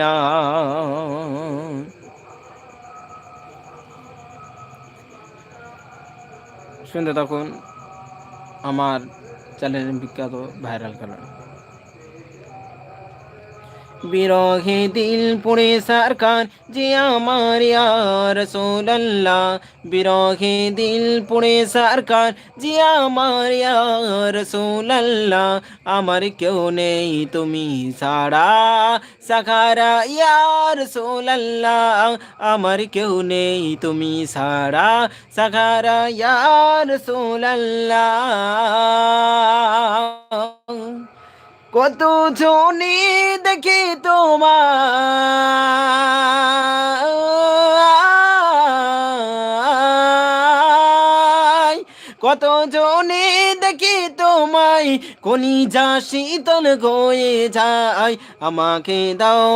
না। শুনতে তখন আমার চ্যানেলের বিখ্যাত ভাইরাল কারণ বিরহে দিল পুড়ে সরকার যে আমার ইয়া রাসূলুল্লাহ, বিরহে দিল পুড়ে সরকার যে আমার ইয়া রাসূলুল্লাহ, আমার কেউ নেই তুমি ছাড়া সাখারা ইয়া রাসূলুল্লাহ, আমার কেউ নেই তুমি ছাড়া সাখারা ইয়া রাসূলুল্লাহ। কত জনে দেখি তোমায়, কত জনে দেখি তোমায়, কলিজা শীতল হয়ে যায়, আমাকে দাও